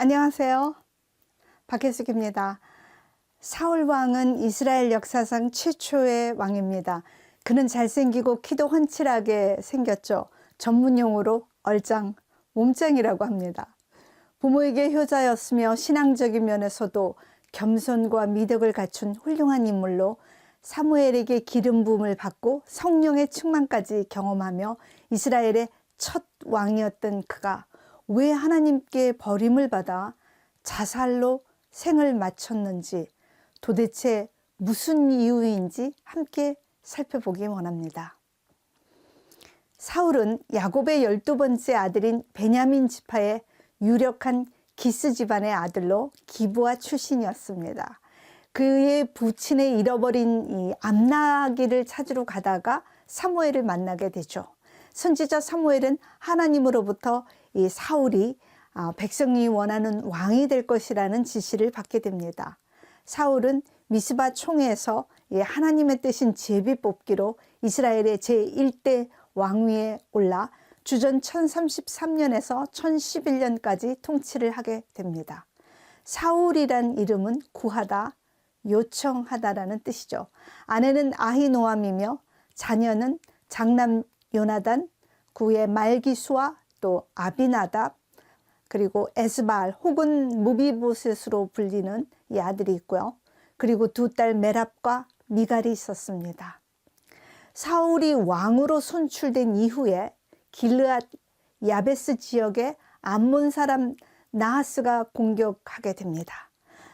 안녕하세요. 박혜숙입니다. 사울 왕은 이스라엘 역사상 최초의 왕입니다. 그는 잘생기고 키도 훤칠하게 생겼죠. 전문용어로 얼짱, 몸짱이라고 합니다. 부모에게 효자였으며 신앙적인 면에서도 겸손과 미덕을 갖춘 훌륭한 인물로 사무엘에게 기름 부음을 받고 성령의 충만까지 경험하며 이스라엘의 첫 왕이었던 그가 왜 하나님께 버림을 받아 자살로 생을 마쳤는지, 도대체 무슨 이유인지 함께 살펴보기 원합니다. 사울은 야곱의 12번째 아들인 베냐민 지파의 유력한 기스 집안의 아들로 기브아 출신이었습니다. 그의 부친의 잃어버린 이 암나기를 찾으러 가다가 사무엘을 만나게 되죠. 선지자 사무엘은 하나님으로부터 이 사울이 백성이 원하는 왕이 될 것이라는 지시를 받게 됩니다. 사울은 미스바 총회에서 하나님의 뜻인 제비 뽑기로 이스라엘의 제1대 왕위에 올라 주전 1033년에서 1011년까지 통치를 하게 됩니다. 사울이란 이름은 구하다, 요청하다라는 뜻이죠. 아내는 아히노암이며 자녀는 장남 요나단, 그의 말기수와 또 아비나답, 그리고 에스발 혹은 무비보셋으로 불리는 이 아들이 있고요. 그리고 두 딸 메랍과 미갈이 있었습니다. 사울이 왕으로 선출된 이후에 길르앗 야베스 지역에 암몬 사람 나하스가 공격하게 됩니다.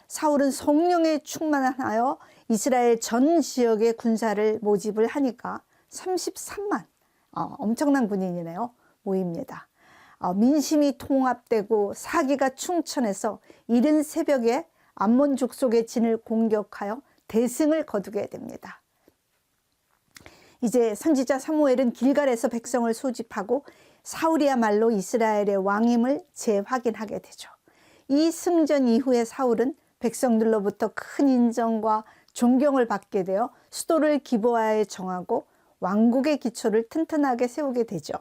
사울은 성령에 충만하여 이스라엘 전 지역의 군사를 모집을 하니까 33만, 엄청난 군인이네요, 모입니다. 민심이 통합되고 사기가 충천해서 이른 새벽에 암몬 족속의 진을 공격하여 대승을 거두게 됩니다. 이제 선지자 사무엘은 길갈에서 백성을 소집하고 사울이야말로 이스라엘의 왕임을 재확인하게 되죠. 이 승전 이후에 사울은 백성들로부터 큰 인정과 존경을 받게 되어 수도를 기브아에 정하고 왕국의 기초를 튼튼하게 세우게 되죠.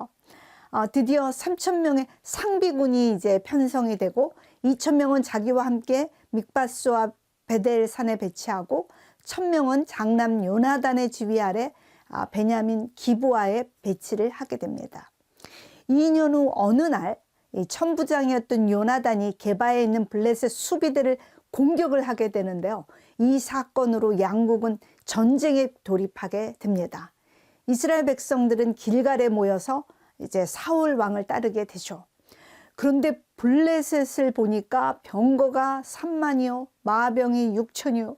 드디어 3,000명의 상비군이 이제 편성이 되고 2,000명은 자기와 함께 믹바스와 베델산에 배치하고 1,000명은 장남 요나단의 지휘 아래 베냐민 기브아에 배치를 하게 됩니다. 2년 후 어느 날 천부장이었던 요나단이 게바에 있는 블레셋 수비대를 공격을 하게 되는데요. 이 사건으로 양국은 전쟁에 돌입하게 됩니다. 이스라엘 백성들은 길갈에 모여서 이제 사울 왕을 따르게 되죠. 그런데 블레셋을 보니까 병거가 3만이요, 마병이 6천이요,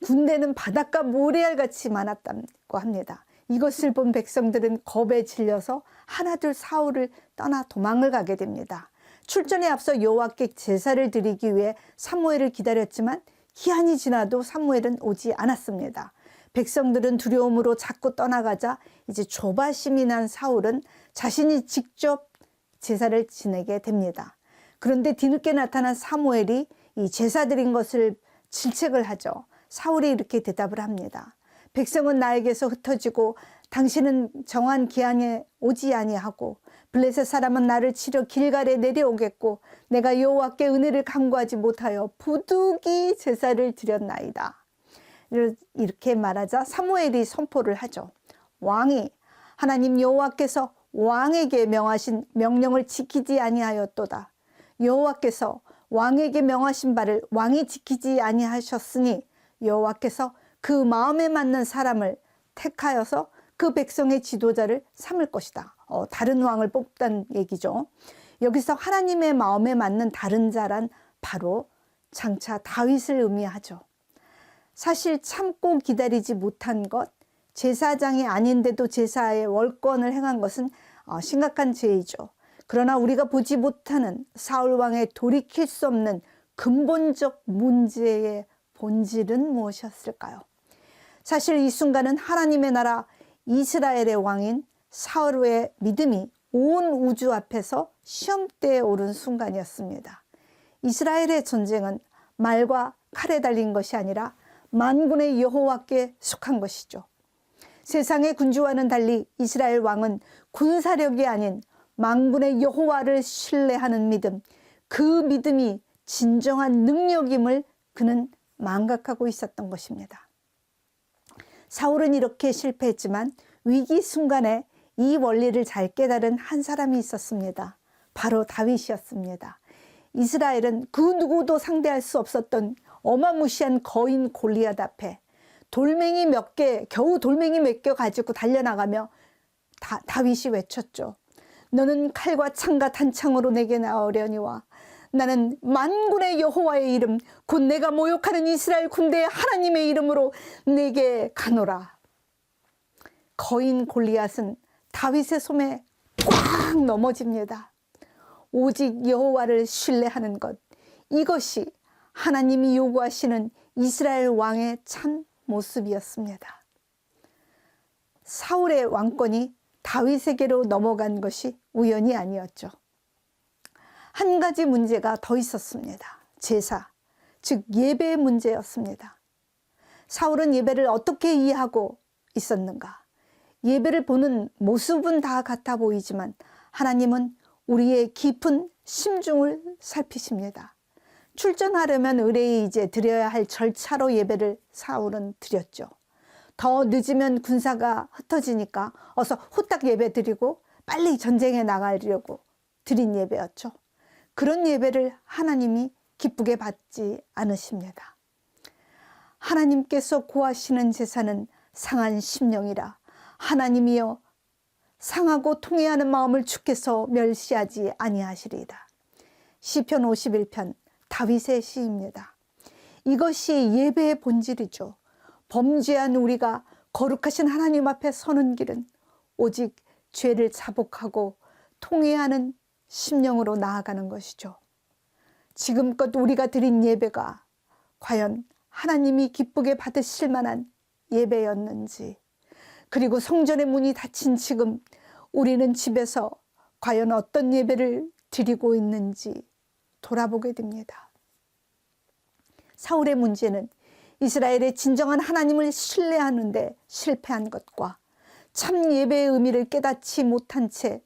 군대는 바닷가 모래알같이 많았다고 합니다. 이것을 본 백성들은 겁에 질려서 하나둘 사울을 떠나 도망을 가게 됩니다. 출전에 앞서 여호와께 제사를 드리기 위해 사무엘을 기다렸지만 기한이 지나도 사무엘은 오지 않았습니다. 백성들은 두려움으로 자꾸 떠나가자 이제 조바심이 난 사울은 자신이 직접 제사를 지내게 됩니다. 그런데 뒤늦게 나타난 사무엘이 이 제사 드린 것을 질책을 하죠. 사울이 이렇게 대답을 합니다. 백성은 나에게서 흩어지고 당신은 정한 기한에 오지 아니하고 블레셋 사람은 나를 치러 길갈에 내려오겠고 내가 여호와께 은혜를 간구하지 못하여 부득이 제사를 드렸나이다. 이렇게 말하자 사무엘이 선포를 하죠. 왕이 하나님 여호와께서 왕에게 명하신 명령을 지키지 아니하였도다. 여호와께서 왕에게 명하신 바를 왕이 지키지 아니하셨으니 여호와께서 그 마음에 맞는 사람을 택하여서 그 백성의 지도자를 삼을 것이다. 다른 왕을 뽑단 얘기죠. 여기서 하나님의 마음에 맞는 다른 자란 바로 장차 다윗을 의미하죠. 사실 참고 기다리지 못한 것, 제사장이 아닌데도 제사의 월권을 행한 것은 심각한 죄이죠. 그러나 우리가 보지 못하는 사울 왕의 돌이킬 수 없는 근본적 문제의 본질은 무엇이었을까요? 사실 이 순간은 하나님의 나라 이스라엘의 왕인 사울의 믿음이 온 우주 앞에서 시험대에 오른 순간이었습니다. 이스라엘의 전쟁은 말과 칼에 달린 것이 아니라 만군의 여호와께 속한 것이죠. 세상의 군주와는 달리 이스라엘 왕은 군사력이 아닌 만군의 여호와를 신뢰하는 믿음, 그 믿음이 진정한 능력임을 그는 망각하고 있었던 것입니다. 사울은 이렇게 실패했지만 위기 순간에 이 원리를 잘 깨달은 한 사람이 있었습니다. 바로 다윗이었습니다. 이스라엘은 그 누구도 상대할 수 없었던 어마무시한 거인 골리앗 앞에 겨우 돌멩이 몇 개 가지고 달려나가며 다윗이 외쳤죠. 너는 칼과 창과 단창으로 내게 나오려니와 나는 만군의 여호와의 이름 곧 내가 모욕하는 이스라엘 군대의 하나님의 이름으로 내게 가노라. 거인 골리앗은 다윗의 손에 꽉 넘어집니다. 오직 여호와를 신뢰하는 것, 이것이 하나님이 요구하시는 이스라엘 왕의 참 모습이었습니다. 사울의 왕권이 다윗에게로 넘어간 것이 우연이 아니었죠. 한 가지 문제가 더 있었습니다. 제사, 즉 예배의 문제였습니다. 사울은 예배를 어떻게 이해하고 있었는가? 예배를 보는 모습은 다 같아 보이지만 하나님은 우리의 깊은 심중을 살피십니다. 출전하려면 의뢰에 이제 드려야 할 절차로 예배를 사울은 드렸죠. 더 늦으면 군사가 흩어지니까 어서 후딱 예배 드리고 빨리 전쟁에 나가려고 드린 예배였죠. 그런 예배를 하나님이 기쁘게 받지 않으십니다. 하나님께서 구하시는 제사는 상한 심령이라 하나님이여 상하고 통회하는 마음을 주께서 멸시하지 아니하시리이다. 시편 51편 다윗의 시입니다. 이것이 예배의 본질이죠. 범죄한 우리가 거룩하신 하나님 앞에 서는 길은 오직 죄를 자복하고 통회하는 심령으로 나아가는 것이죠. 지금껏 우리가 드린 예배가 과연 하나님이 기쁘게 받으실 만한 예배였는지, 그리고 성전의 문이 닫힌 지금 우리는 집에서 과연 어떤 예배를 드리고 있는지 돌아보게 됩니다. 사울의 문제는 이스라엘의 진정한 하나님을 신뢰하는 데 실패한 것과 참 예배의 의미를 깨닫지 못한 채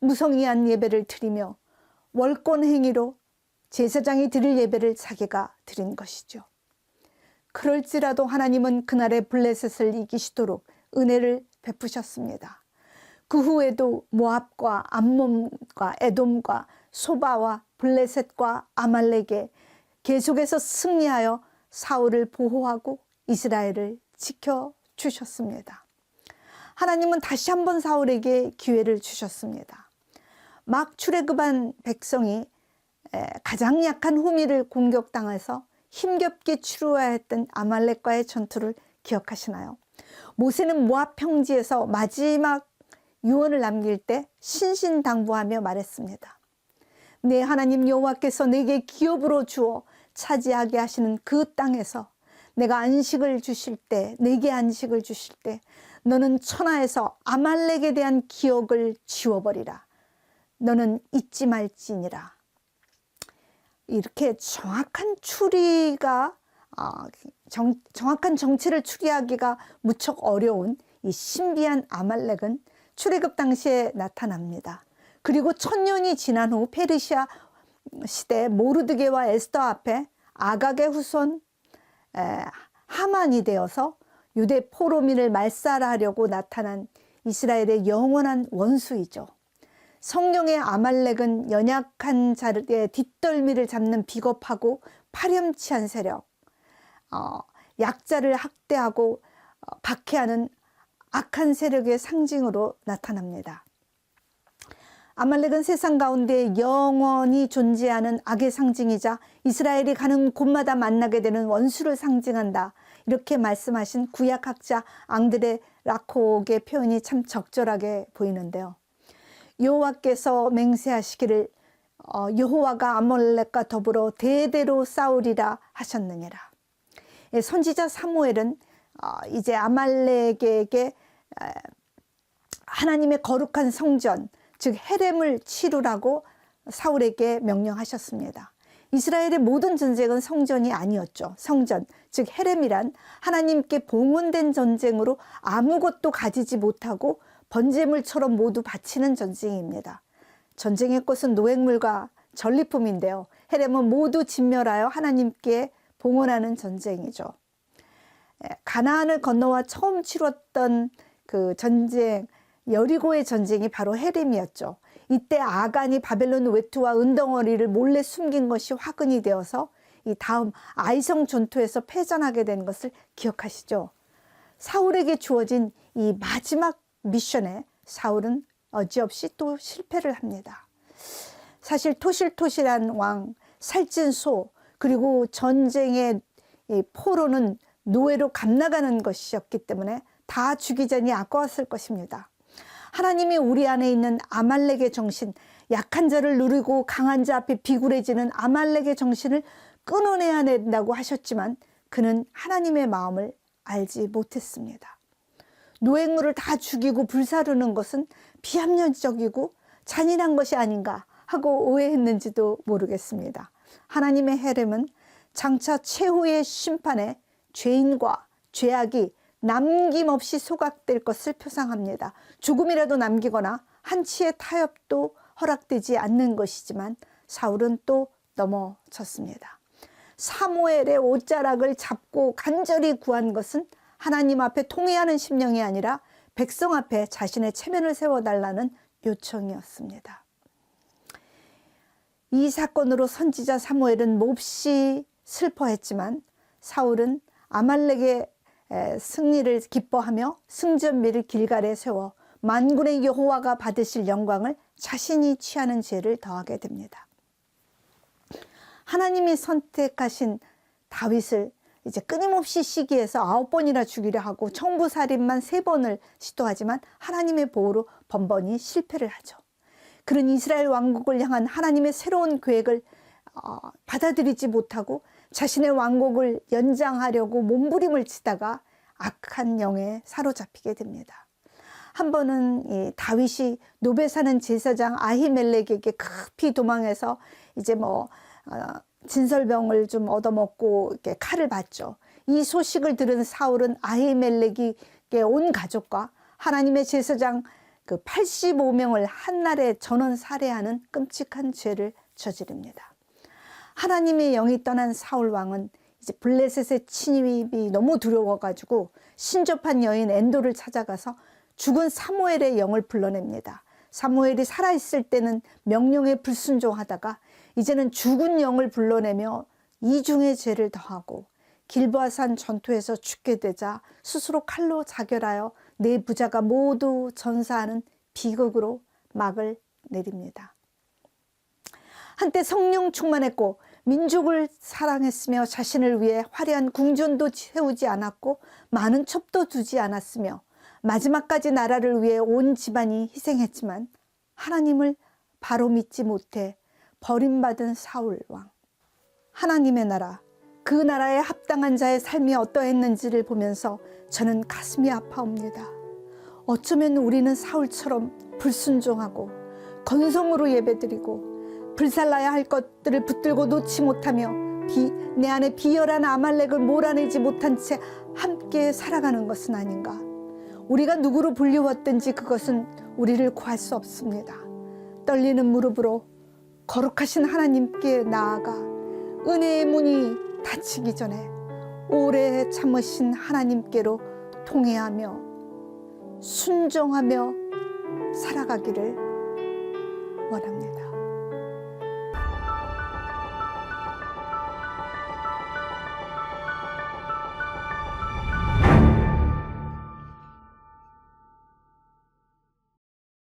무성의한 예배를 드리며 월권 행위로 제사장이 드릴 예배를 자기가 드린 것이죠. 그럴지라도 하나님은 그날의 블레셋을 이기시도록 은혜를 베푸셨습니다. 그 후에도 모압과 암몬과 에돔과 소바와 블레셋과 아말렉에 계속해서 승리하여 사울을 보호하고 이스라엘을 지켜주셨습니다. 하나님은 다시 한번 사울에게 기회를 주셨습니다. 막 출애굽한 백성이 가장 약한 호미를 공격당해서 힘겹게 치루어야 했던 아말렉과의 전투를 기억하시나요? 모세는 모압 평지에서 마지막 유언을 남길 때 신신당부하며 말했습니다. 내 하나님 여호와께서 내게 기업으로 주어 차지하게 하시는 그 땅에서 내가 안식을 주실 때, 내게 안식을 주실 때 너는 천하에서 아말렉에 대한 기억을 지워버리라. 너는 잊지 말지니라. 이렇게 정확한 추리가 정확한 정체를 추리하기가 무척 어려운 이 신비한 아말렉은 출애굽 당시에 나타납니다. 그리고 1000년이 지난 후 페르시아 시대 모르드게와 에스더 앞에 아각의 후손 하만이 되어서 유대 포로민을 말살하려고 나타난 이스라엘의 영원한 원수이죠. 성경의 아말렉은 연약한 자의 뒷덜미를 잡는 비겁하고 파렴치한 세력, 약자를 학대하고 박해하는 악한 세력의 상징으로 나타납니다. 아말렉은 세상 가운데 영원히 존재하는 악의 상징이자 이스라엘이 가는 곳마다 만나게 되는 원수를 상징한다. 이렇게 말씀하신 구약학자 앙드레 라콕의 표현이 참 적절하게 보이는데요. 여호와께서 맹세하시기를 여호와가 아말렉과 더불어 대대로 싸우리라 하셨느니라. 선지자 사무엘은 이제 아말렉에게 하나님의 거룩한 성전, 즉 헤렘을 치루라고 사울에게 명령하셨습니다. 이스라엘의 모든 전쟁은 성전이 아니었죠. 성전, 즉 헤렘이란 하나님께 봉헌된 전쟁으로 아무것도 가지지 못하고 번제물처럼 모두 바치는 전쟁입니다. 전쟁의 꽃은 노획물과 전리품인데요. 헤렘은 모두 진멸하여 하나님께 봉헌하는 전쟁이죠. 가나안을 건너와 처음 치렀던 그 전쟁, 여리고의 전쟁이 바로 헤렘이었죠. 이때 아간이 바벨론 외투와 은덩어리를 몰래 숨긴 것이 화근이 되어서 이 다음 아이성 전투에서 패전하게 된 것을 기억하시죠? 사울에게 주어진 이 마지막 미션에 사울은 어지없이 또 실패를 합니다. 사실 토실토실한 왕, 살찐 소, 그리고 전쟁의 포로는 노예로 감나가는 것이었기 때문에 다 죽이자니 아까웠을 것입니다. 하나님이 우리 안에 있는 아말렉의 정신, 약한 자를 누르고 강한 자 앞에 비굴해지는 아말렉의 정신을 끊어내야 된다고 하셨지만 그는 하나님의 마음을 알지 못했습니다. 노획물을 다 죽이고 불사르는 것은 비합리적이고 잔인한 것이 아닌가 하고 오해했는지도 모르겠습니다. 하나님의 헤렘은 장차 최후의 심판에 죄인과 죄악이 남김없이 소각될 것을 표상합니다. 조금이라도 남기거나 한치의 타협도 허락되지 않는 것이지만 사울은 또 넘어졌습니다. 사무엘의 옷자락을 잡고 간절히 구한 것은 하나님 앞에 통회하는 심령이 아니라 백성 앞에 자신의 체면을 세워달라는 요청이었습니다. 이 사건으로 선지자 사무엘은 몹시 슬퍼했지만 사울은 아말렉의 승리를 기뻐하며 승전미를 길갈에 세워 만군의 여호와가 받으실 영광을 자신이 취하는 죄를 더하게 됩니다. 하나님이 선택하신 다윗을 이제 끊임없이 시기해서 9번이나 죽이려 하고 청부살인만 3번을 시도하지만 하나님의 보호로 번번이 실패를 하죠. 그런 이스라엘 왕국을 향한 하나님의 새로운 계획을 받아들이지 못하고 자신의 왕국을 연장하려고 몸부림을 치다가 악한 영에 사로잡히게 됩니다. 한 번은 다윗이 노베 사는 제사장 아히멜렉에게 급히 도망해서 이제 진설병을 좀 얻어먹고 이렇게 칼을 받죠. 이 소식을 들은 사울은 아히멜렉에게 온 가족과 하나님의 제사장 그 85명을 한날에 전원 살해하는 끔찍한 죄를 저지릅니다. 하나님의 영이 떠난 사울 왕은 이제 블레셋의 침입이 너무 두려워가지고 신접한 여인 엔도를 찾아가서 죽은 사무엘의 영을 불러냅니다. 사무엘이 살아있을 때는 명령에 불순종하다가 이제는 죽은 영을 불러내며 이중의 죄를 더하고 길보아산 전투에서 죽게 되자 스스로 칼로 자결하여 네 부자가 모두 전사하는 비극으로 막을 내립니다. 한때 성령 충만했고 민족을 사랑했으며 자신을 위해 화려한 궁전도 세우지 않았고 많은 첩도 두지 않았으며 마지막까지 나라를 위해 온 집안이 희생했지만 하나님을 바로 믿지 못해 버림받은 사울 왕. 하나님의 나라, 그 나라에 합당한 자의 삶이 어떠했는지를 보면서 저는 가슴이 아파옵니다. 어쩌면 우리는 사울처럼 불순종하고 건성으로 예배드리고 불살라야 할 것들을 붙들고 놓지 못하며 내 안에 비열한 아말렉을 몰아내지 못한 채 함께 살아가는 것은 아닌가. 우리가 누구로 불리웠든지 그것은 우리를 구할 수 없습니다. 떨리는 무릎으로 거룩하신 하나님께 나아가 은혜의 문이 닫히기 전에 오래 참으신 하나님께로 통회하며 순종하며 살아가기를 원합니다.